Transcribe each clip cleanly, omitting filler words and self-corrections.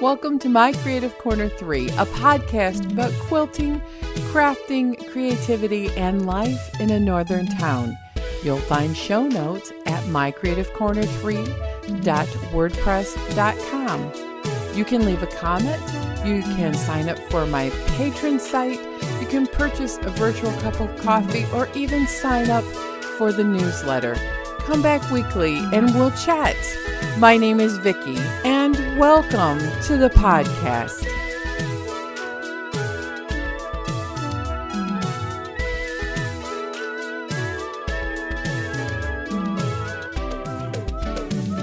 Welcome to My Creative Corner 3, a podcast about quilting, crafting, creativity, and life in a northern town. You'll find show notes at mycreativecorner3.wordpress.com. You can leave a comment, you can sign up for my patron site, you can purchase a virtual cup of coffee, or even sign up for the newsletter. Come back weekly and we'll chat. My name is Vicki, and welcome to the podcast.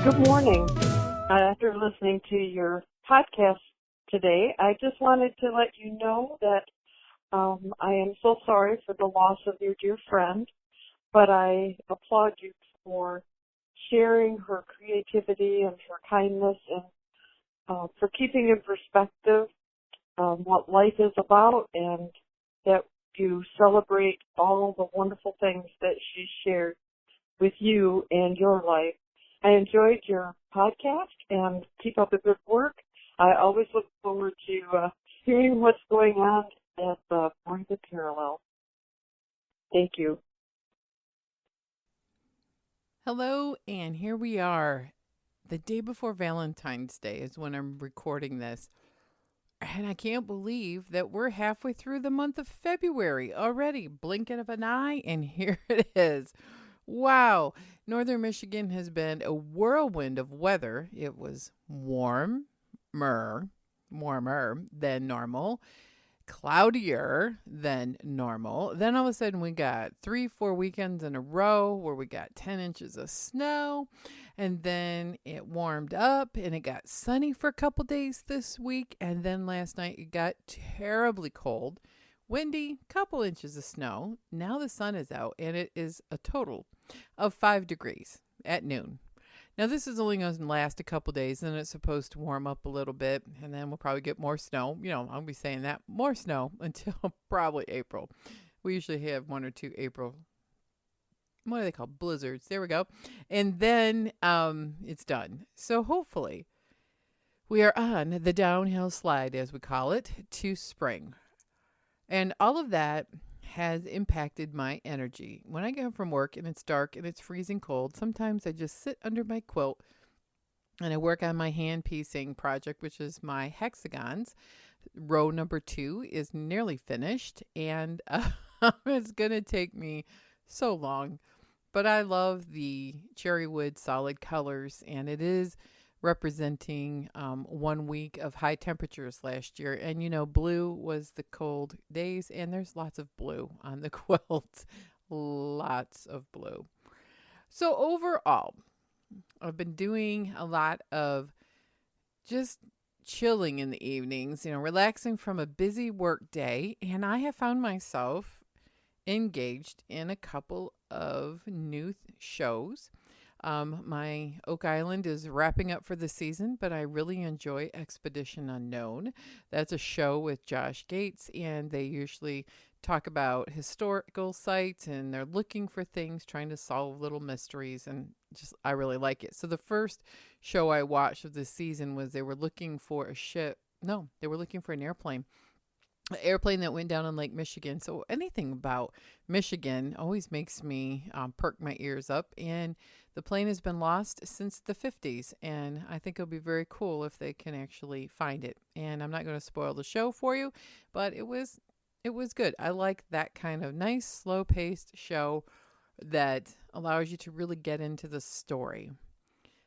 Good morning. After listening to your podcast today, I just wanted to let you know that I am so sorry for the loss of your dear friend, but I applaud you for sharing her creativity and her kindness and for keeping in perspective what life is about, and that you celebrate all the wonderful things that she shared with you and your life. I enjoyed your podcast and keep up the good work. I always look forward to hearing what's going on at Point of Parallel. Thank you. Hello, and here we are. The day before Valentine's Day is when I'm recording this. And I can't believe that we're halfway through the month of February already. Blinking of an eye, and here it is. Wow. Northern Michigan has been a whirlwind of weather. It was warmer than normal, cloudier than normal. Then all of a sudden we got 3-4 weekends in a row where we got 10 inches of snow, and then it warmed up and it got sunny for a couple days this week, and then last night it got terribly cold, windy, couple inches of snow. Now the sun is out and it is a total of 5 degrees at noon. Now, this is only going to last a couple days, and it's supposed to warm up a little bit, and then we'll probably get more snow. You know, I'll be saying that, more snow until probably April. We usually have 1 or 2 April, what are they called? Blizzards. There we go. And then it's done. So hopefully we are on the downhill slide, as we call it, to spring. And all of that has impacted my energy. When I get home from work and it's dark and it's freezing cold, sometimes I just sit under my quilt and I work on my hand piecing project, which is my hexagons. Row number 2 is nearly finished, and it's going to take me so long. But I love the cherry wood solid colors, and it is representing 1 week of high temperatures last year. And, you know, blue was the cold days, and there's lots of blue on the quilt. Lots of blue. So overall, I've been doing a lot of just chilling in the evenings, you know, relaxing from a busy work day. And I have found myself engaged in a couple of new shows. My Oak Island is wrapping up for the season, but I really enjoy Expedition Unknown. That's a show with Josh Gates, and they usually talk about historical sites, and they're looking for things, trying to solve little mysteries, and just I really like it. So the first show I watched of this season was they were looking for they were looking for an airplane. An airplane that went down in Lake Michigan. So anything about Michigan always makes me perk my ears up. And the plane has been lost since the 50s. And I think it'll be very cool if they can actually find it. And I'm not going to spoil the show for you, but it was good. I like that kind of nice, slow-paced show that allows you to really get into the story.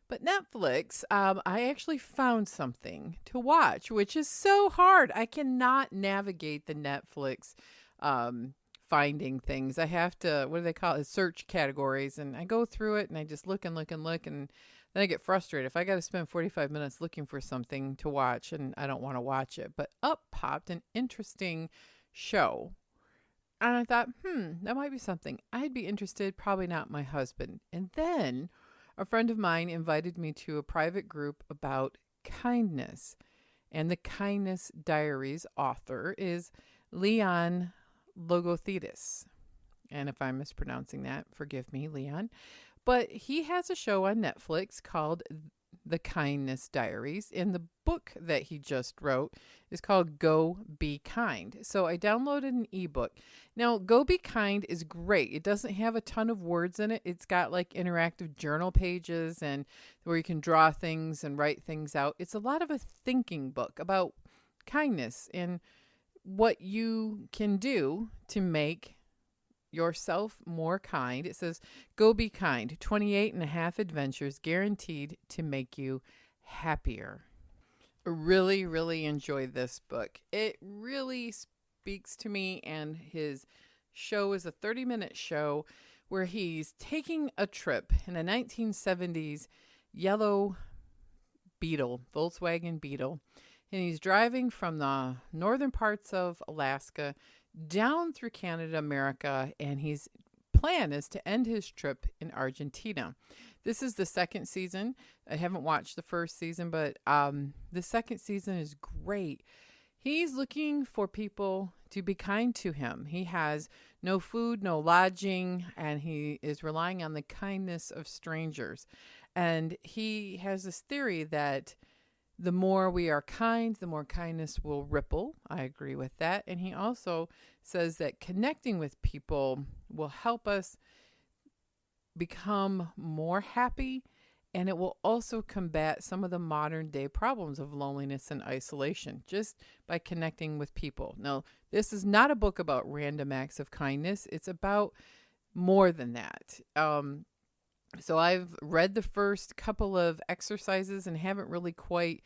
But Netflix, I actually found something to watch, which is so hard. I cannot navigate the Netflix finding things. I have to, what do they call it? Search categories. And I go through it and I just look and look and look. And then I get frustrated. If I got to spend 45 minutes looking for something to watch and I don't want to watch it. But up popped an interesting show. And I thought, that might be something. I'd be interested, probably not my husband. And then a friend of mine invited me to a private group about kindness. And the Kindness Diaries author is Leon Logothetis. And if I'm mispronouncing that, forgive me, Leon. But he has a show on Netflix called The Kindness Diaries. And the book that he just wrote is called Go Be Kind. So I downloaded an ebook. Now, Go Be Kind is great. It doesn't have a ton of words in it. It's got like interactive journal pages and where you can draw things and write things out. It's a lot of a thinking book about kindness and what you can do to make yourself more kind. It says, Go Be Kind, 28 and a half adventures guaranteed to make you happier. Really, really enjoyed this book. It really speaks to me, and his show is a 30-minute show where he's taking a trip in a 1970s yellow Beetle, Volkswagen Beetle, and he's driving from the northern parts of Alaska down through Canada, America, and his plan is to end his trip in Argentina. This is the second season. I haven't watched the first season, but the second season is great. He's looking for people to be kind to him. He has no food, no lodging, and he is relying on the kindness of strangers. And he has this theory that the more we are kind, the more kindness will ripple. I agree with that. And he also says that connecting with people will help us become more happy, and it will also combat some of the modern day problems of loneliness and isolation just by connecting with people. Now, this is not a book about random acts of kindness. It's about more than that. So I've read the first couple of exercises and haven't really quite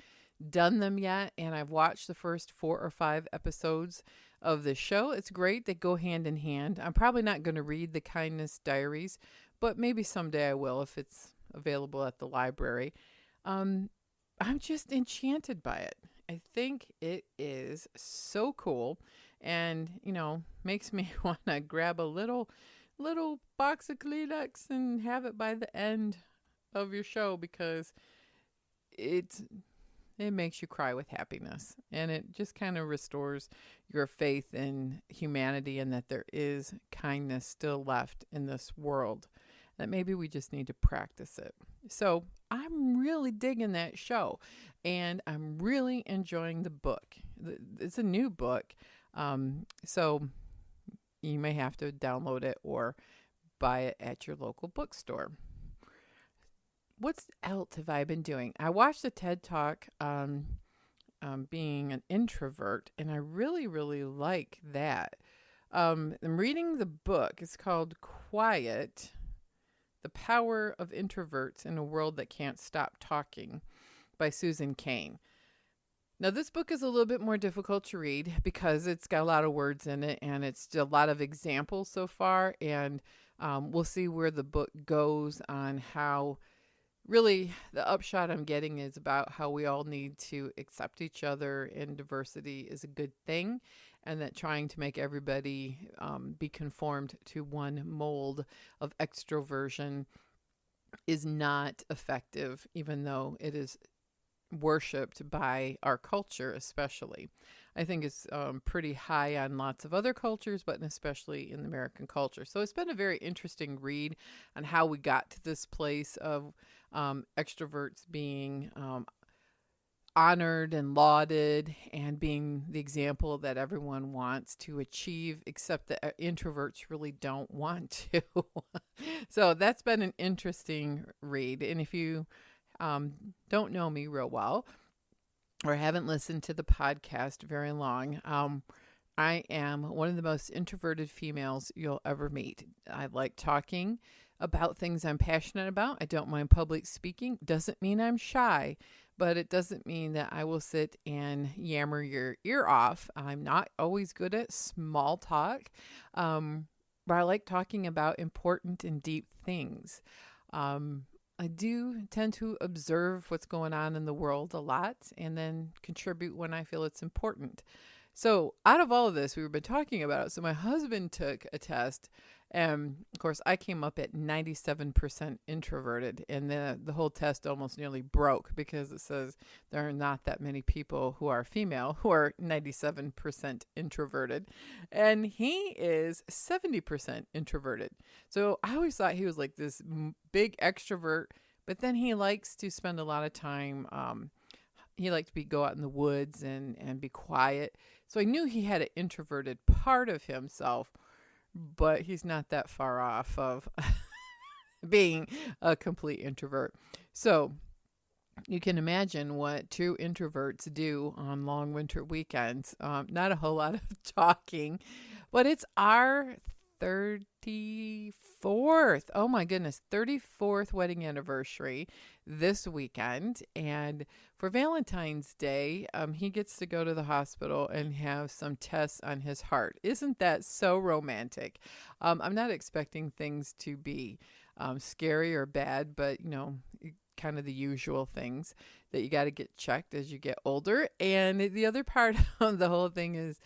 done them yet. And I've watched the first 4 or 5 episodes of the show. It's great. They go hand in hand. I'm probably not going to read the Kindness Diaries, but maybe someday I will if it's available at the library. I'm just enchanted by it. I think it is so cool and, makes me want to grab a little box of Kleenex and have it by the end of your show because it makes you cry with happiness, and it just kind of restores your faith in humanity and that there is kindness still left in this world, that maybe we just need to practice it. So I'm really digging that show, and I'm really enjoying the book. It's a new book, so you may have to download it or buy it at your local bookstore. What else have I been doing? I watched a TED Talk on being an introvert, and I really, really like that. I'm reading the book. It's called Quiet, The Power of Introverts in a World That Can't Stop Talking by Susan Cain. Now, this book is a little bit more difficult to read because it's got a lot of words in it, and it's a lot of examples so far, and we'll see where the book goes on how really the upshot I'm getting is about how we all need to accept each other, and diversity is a good thing, and that trying to make everybody be conformed to one mold of extroversion is not effective, even though it is worshipped by our culture especially. I think it's pretty high on lots of other cultures, but especially in the American culture. So it's been a very interesting read on how we got to this place of extroverts being honored and lauded and being the example that everyone wants to achieve, except that introverts really don't want to. So that's been an interesting read. And if you don't know me real well or haven't listened to the podcast very long, I am one of the most introverted females you'll ever meet. I like talking about things I'm passionate about. I don't mind public speaking. Doesn't mean I'm shy, but it doesn't mean that I will sit and yammer your ear off. I'm not always good at small talk, but I like talking about important and deep things. I do tend to observe what's going on in the world a lot and then contribute when I feel it's important. So out of all of this, we've been talking about it. So my husband took a test, and of course I came up at 97% introverted, and the whole test almost nearly broke because it says there are not that many people who are female who are 97% introverted, and he is 70% introverted. So I always thought he was like this big extrovert, But then he likes to spend a lot of time. He liked to go out in the woods and be quiet. So I knew he had an introverted part of himself, but he's not that far off of being a complete introvert. So you can imagine what true introverts do on long winter weekends. Not a whole lot of talking, but it's our 34th, oh my goodness, 34th wedding anniversary this weekend. And for Valentine's Day, he gets to go to the hospital and have some tests on his heart. Isn't that so romantic? I'm not expecting things to be scary or bad, but kind of the usual things that you got to get checked as you get older. And the other part of the whole thing is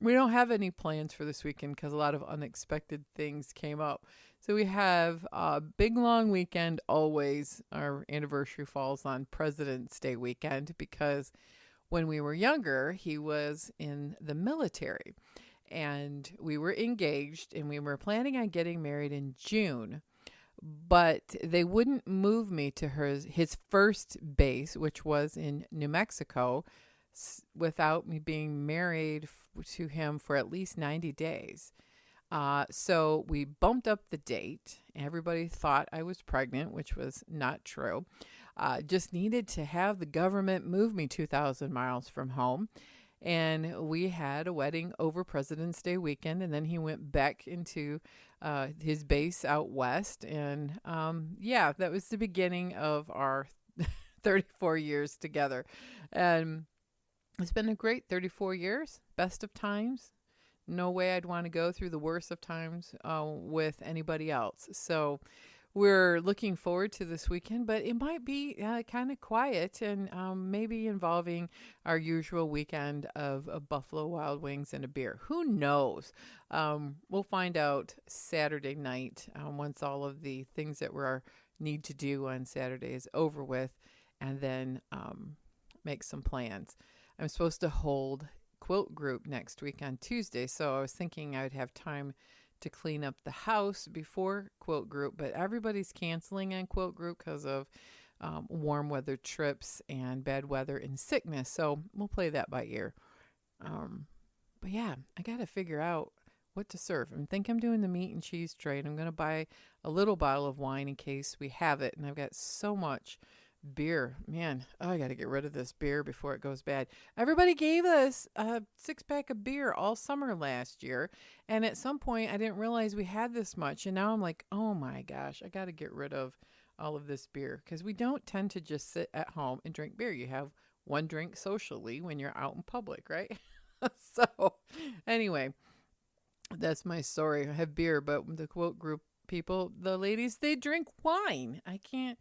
we don't have any plans for this weekend because a lot of unexpected things came up. So we have a big long weekend always. Our anniversary falls on President's Day weekend because when we were younger, he was in the military and we were engaged and we were planning on getting married in June. But they wouldn't move me to his first base, which was in New Mexico, without me being married to him for at least 90 days. So we bumped up the date. Everybody thought I was pregnant, which was not true. Just needed to have the government move me 2,000 miles from home. And we had a wedding over President's Day weekend, and then he went back into his base out west. And that was the beginning of our 34 years together. And it's been a great 34 years, best of times. No way I'd want to go through the worst of times with anybody else. So we're looking forward to this weekend, but it might be kind of quiet and maybe involving our usual weekend of Buffalo Wild Wings and a beer. Who knows? We'll find out Saturday night once all of the things that we need to do on Saturday is over with, and then make some plans. I'm supposed to hold quilt group next week on Tuesday, so I was thinking I would have time to clean up the house before quilt group, but everybody's canceling on quilt group because of warm weather trips and bad weather and sickness. So we'll play that by ear. But yeah, I got to figure out what to serve. I think I'm doing the meat and cheese trade. I'm going to buy a little bottle of wine in case we have it. And I've got so much beer. Man, I got to get rid of this beer before it goes bad. Everybody gave us a 6-pack of beer all summer last year. And at some point, I didn't realize we had this much. And now I'm like, oh my gosh, I got to get rid of all of this beer. Because we don't tend to just sit at home and drink beer. You have one drink socially when you're out in public, right? So anyway, that's my story. I have beer, but the quote group people, the ladies, they drink wine. I can't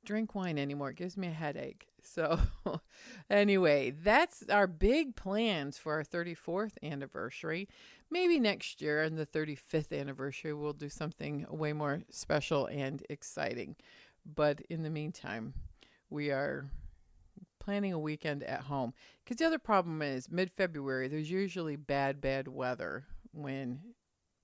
drink wine anymore. It gives me a headache. So anyway, that's our big plans for our 34th anniversary. Maybe next year on the 35th anniversary, we'll do something way more special and exciting. But in the meantime, we are planning a weekend at home. Because the other problem is mid-February, there's usually bad weather when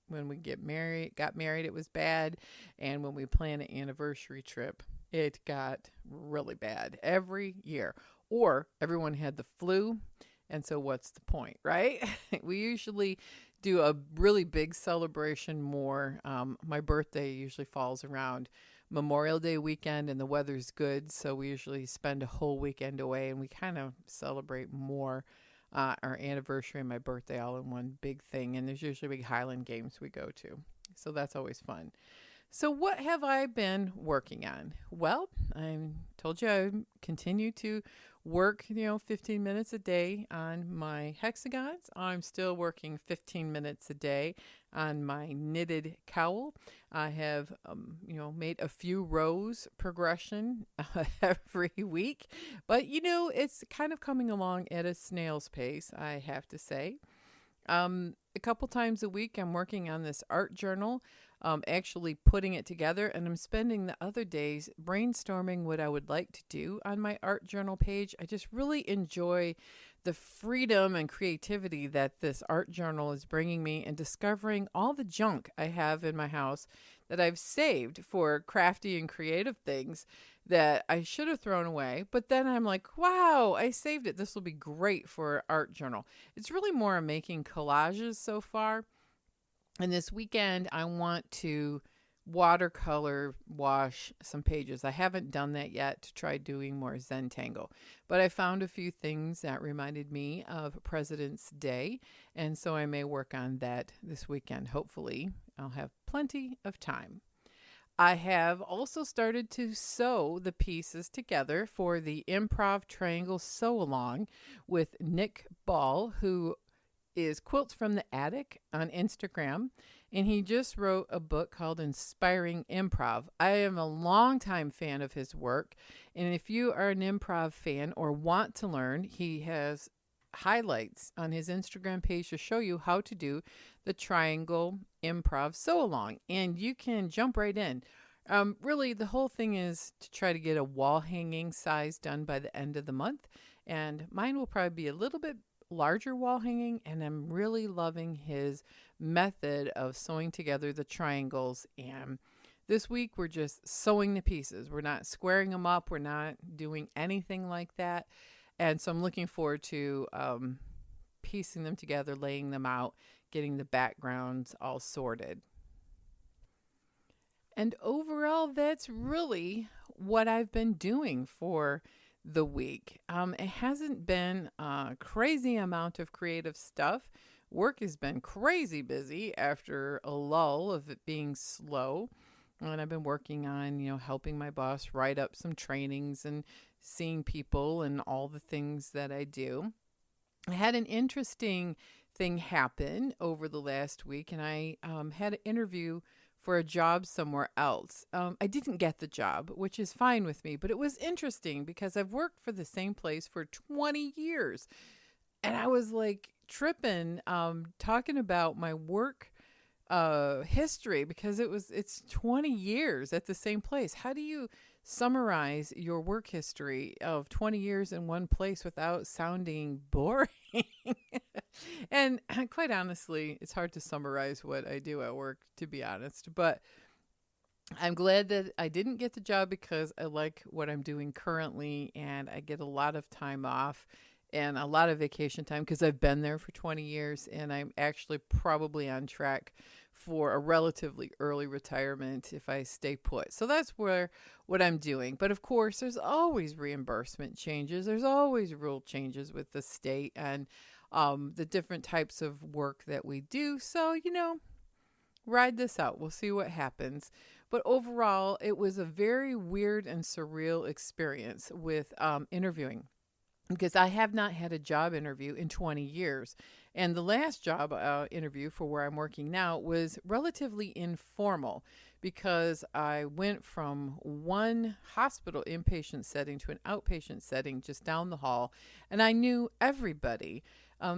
we got married, it was bad. And when we plan an anniversary trip, it got really bad every year. Or everyone had the flu. And so what's the point, right? We usually do a really big celebration more. My birthday usually falls around Memorial Day weekend and the weather's good. So we usually spend a whole weekend away and we kind of celebrate more our anniversary and my birthday all in one big thing. And there's usually big Highland games we go to. So that's always fun. So what have I been working on? Well, I told you I continue to work, 15 minutes a day on my hexagons. I'm still working 15 minutes a day on my knitted cowl. I have, made a few rows progression every week, but it's kind of coming along at a snail's pace, I have to say. A couple times a week, I'm working on this art journal. Actually putting it together, and I'm spending the other days brainstorming what I would like to do on my art journal page. I just really enjoy the freedom and creativity that this art journal is bringing me and discovering all the junk I have in my house that I've saved for crafty and creative things that I should have thrown away. But then I'm like, wow, I saved it. This will be great for an art journal. It's really more making collages so far. And this weekend, I want to watercolor wash some pages. I haven't done that yet to try doing more Zentangle, but I found a few things that reminded me of President's Day, and so I may work on that this weekend. Hopefully, I'll have plenty of time. I have also started to sew the pieces together for the Improv Triangle Sew Along with Nick Ball, who is Quilts from the Attic on Instagram, and he just wrote a book called Inspiring Improv. I am a longtime fan of his work, and if you are an improv fan or want to learn, he has highlights on his Instagram page to show you how to do the Triangle Improv Sew Along, and you can jump right in. Really, the whole thing is to try to get a wall hanging size done by the end of the month, and mine will probably be a little bit larger wall hanging, and I'm really loving his method of sewing together the triangles. And this week we're just sewing the pieces. We're not squaring them up. We're not doing anything like that. And so I'm looking forward to piecing them together, laying them out, getting the backgrounds all sorted. And overall, that's really what I've been doing for the week. It hasn't been a crazy amount of creative stuff. Work has been crazy busy after a lull of it being slow. And I've been working on, helping my boss write up some trainings and seeing people and all the things that I do. I had an interesting thing happen over the last week, and I had an interview for a job somewhere else. I didn't get the job, which is fine with me, but it was interesting because I've worked for the same place for 20 years. And I was like tripping, talking about my work history because it's 20 years at the same place. How do you summarize your work history of 20 years in one place without sounding boring? And quite honestly, it's hard to summarize what I do at work, to be honest. But I'm glad that I didn't get the job because I like what I'm doing currently, and I get a lot of time off and a lot of vacation time because I've been there for 20 years, and I'm actually probably on track for a relatively early retirement if I stay put. So that's what I'm doing. But of course, there's always reimbursement changes. There's always rule changes with the state and the different types of work that we do. So, ride this out. We'll see what happens. But overall, it was a very weird and surreal experience with interviewing, because I have not had a job interview in 20 years. And the last job interview for where I'm working now was relatively informal because I went from one hospital inpatient setting to an outpatient setting just down the hall. And I knew everybody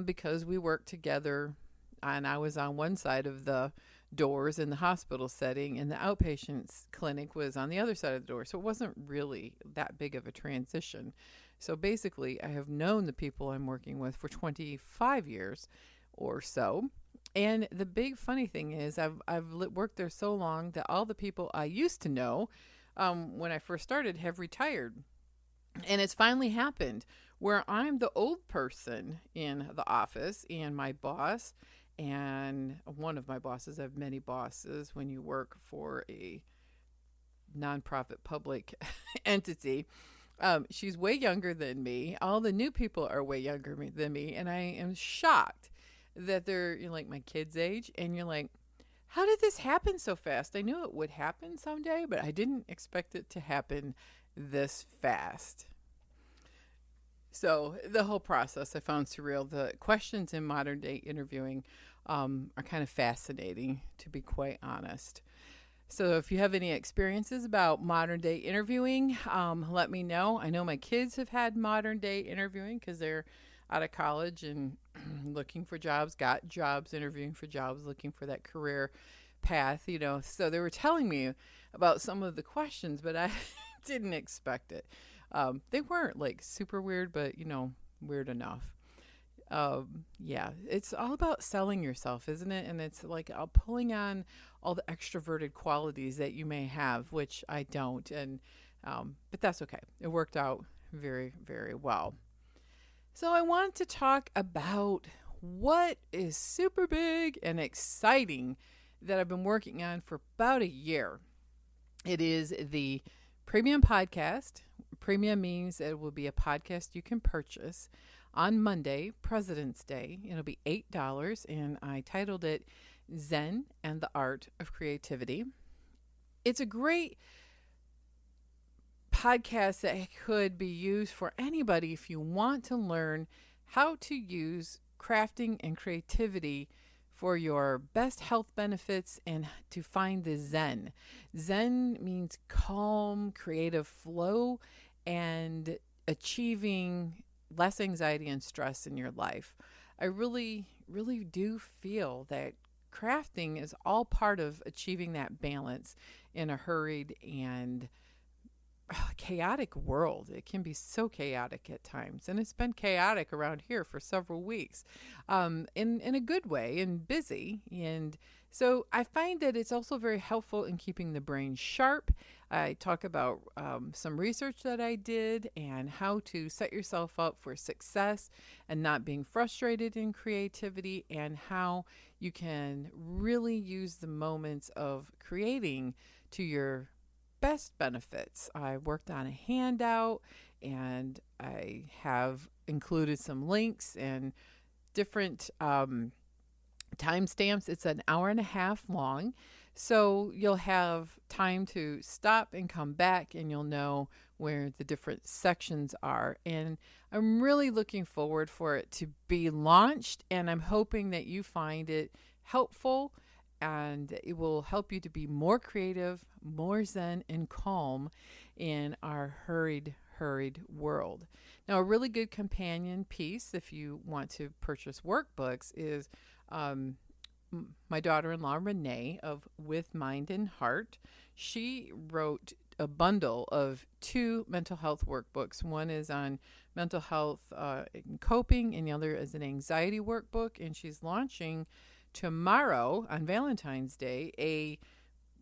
because we worked together, and I was on one side of the doors in the hospital setting, and the outpatient clinic was on the other side of the door. So it wasn't really that big of a transition. So basically, I have known the people I'm working with for 25 years or so. And the big funny thing is I've worked there so long that all the people I used to know when I first started have retired. And it's finally happened where I'm the old person in the office, and my boss and one of my bosses — I have many bosses when you work for a nonprofit public entity — she's way younger than me. All the new people are way younger than me. And I am shocked that they're like my kids' age. And you're like, how did this happen so fast? I knew it would happen someday, but I didn't expect it to happen this fast. So the whole process I found surreal. The questions in modern day interviewing are kind of fascinating, to be quite honest. So if you have any experiences about modern day interviewing, let me know. I know my kids have had modern day interviewing because they're out of college and looking for jobs, got jobs, interviewing for jobs, looking for that career path, So they were telling me about some of the questions, but I didn't expect it. They weren't like super weird, but weird enough. Yeah, it's all about selling yourself, isn't it? And it's like pulling on all the extroverted qualities that you may have, which I don't. And but that's okay. It worked out very, very well. So I want to talk about what is super big and exciting that I've been working on for about a year. It is the premium podcast. Premium means it will be a podcast you can purchase on Monday, President's Day. It'll be $8, and I titled it Zen and the Art of Creativity. It's a great podcast that could be used for anybody if you want to learn how to use crafting and creativity for your best health benefits and to find the Zen. Zen means calm, creative flow, and achieving less anxiety and stress in your life. I really, really do feel that crafting is all part of achieving that balance in a hurried and chaotic world. It can be so chaotic at times, and it's been chaotic around here for several weeks, in a good way and busy. And so I find that it's also very helpful in keeping the brain sharp. I talk about some research that I did and how to set yourself up for success and not being frustrated in creativity, and how you can really use the moments of creating to your best benefits. I worked on a handout, and I have included some links and different timestamps. It's an hour and a half long, so you'll have time to stop and come back, and you'll know where the different sections are. And I'm really looking forward for it to be launched, and I'm hoping that you find it helpful, and it will help you to be more creative, more zen, and calm in our hurried world. Now, a really good companion piece, if you want to purchase workbooks, is my daughter-in-law, Renee, of With Mind and Heart. She wrote a bundle of 2 mental health workbooks. One is on mental health and coping, and the other is an anxiety workbook, and she's launching tomorrow on Valentine's Day a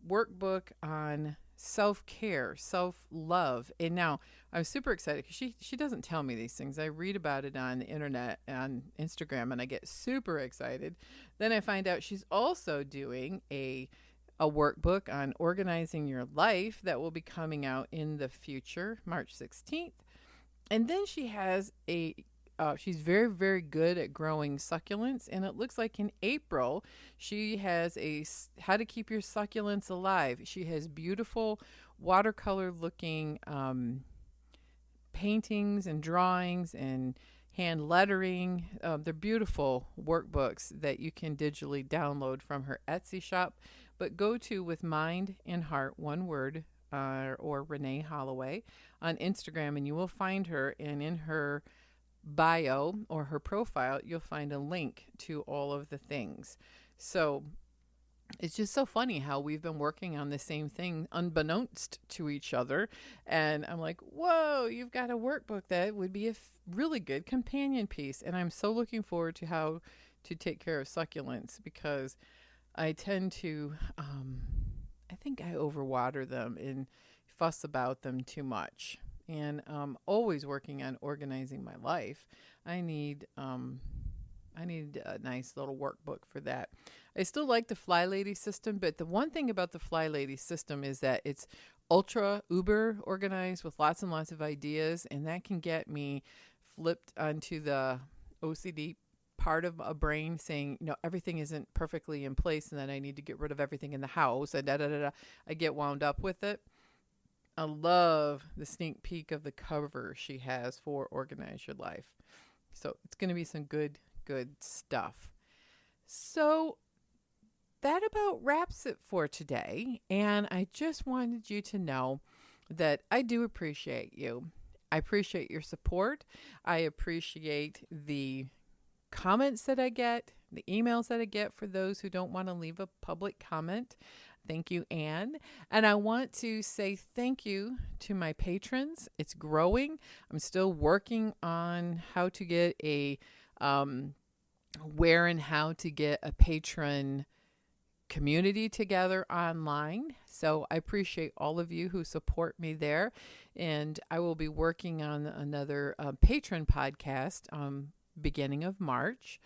workbook on self-care, self-love. And now I'm super excited because she doesn't tell me these things. I read about it on the internet, on Instagram, and I get super excited. Then I find out she's also doing a workbook on organizing your life that will be coming out in the future, March 16th. And then she has she's very, very good at growing succulents, and it looks like in April she has a how to keep your succulents alive. She has beautiful watercolor looking paintings and drawings and hand lettering. They're beautiful workbooks that you can digitally download from her Etsy shop. But go to With Mind and Heart, one word, or Renee Holloway on Instagram, and you will find her, and in her bio or her profile you'll find a link to all of the things. So it's just so funny how we've been working on the same thing unbeknownst to each other, and I'm like, whoa, you've got a workbook that would be a really good companion piece. And I'm so looking forward to how to take care of succulents, because I tend to I think I overwater them and fuss about them too much. And always working on organizing my life. I need a nice little workbook for that. I still like the Fly Lady system, but the one thing about the Fly Lady system is that it's ultra uber organized with lots and lots of ideas, and that can get me flipped onto the OCD part of a brain saying, everything isn't perfectly in place, and then I need to get rid of everything in the house, and I get wound up with it. I love the sneak peek of the cover she has for Organize Your Life. So it's going to be some good stuff. So that about wraps it for today. And I just wanted you to know that I do appreciate you. I appreciate your support. I appreciate the comments that I get, the emails that I get for those who don't want to leave a public comment. Thank you, Anne. And I want to say thank you to my patrons. It's growing. I'm still working on how to get a where and how to get a patron community together online. So I appreciate all of you who support me there. And I will be working on another patron podcast beginning of March.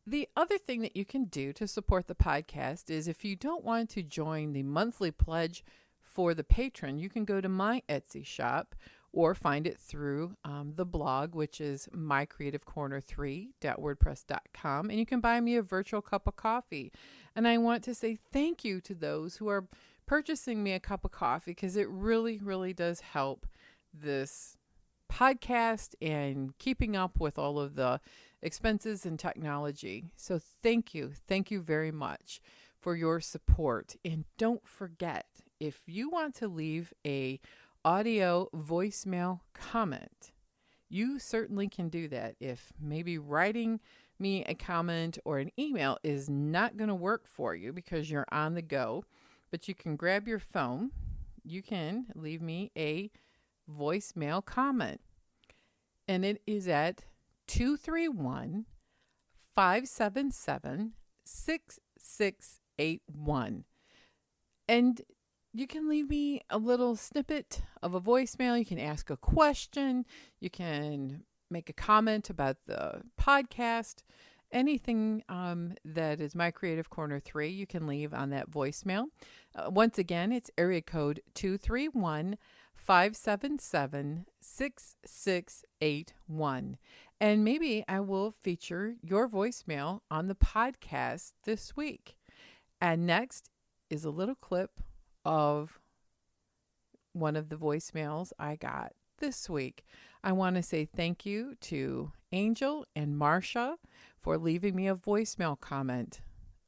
The other thing that you can do to support the podcast is if you don't want to join the monthly pledge for the patron, you can go to my Etsy shop or find it through the blog, which is mycreativecorner3.wordpress.com. And you can buy me a virtual cup of coffee. And I want to say thank you to those who are purchasing me a cup of coffee, because it really, really does help this podcast and keeping up with all of the expenses and technology. So thank you. Thank you very much for your support. And don't forget, if you want to leave a audio voicemail comment, you certainly can do that. If maybe writing me a comment or an email is not going to work for you because you're on the go, but you can grab your phone, you can leave me a voicemail comment. And it is at 231-577-6681. And you can leave me a little snippet of a voicemail. You can ask a question. You can make a comment about the podcast. Anything that is My Creative Corner 3, you can leave on that voicemail. Once again, it's area code 231-577-6681. And maybe I will feature your voicemail on the podcast this week. And next is a little clip of one of the voicemails I got this week. I want to say thank you to Angel and Marsha for leaving me a voicemail comment.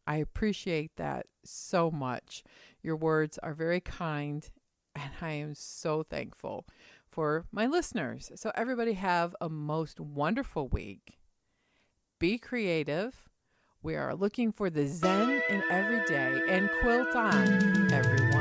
I appreciate that so much. Your words are very kind, and I am so thankful for my listeners. So everybody have a most wonderful week. Be creative. We are looking for the Zen in every day, and quilt on, everyone.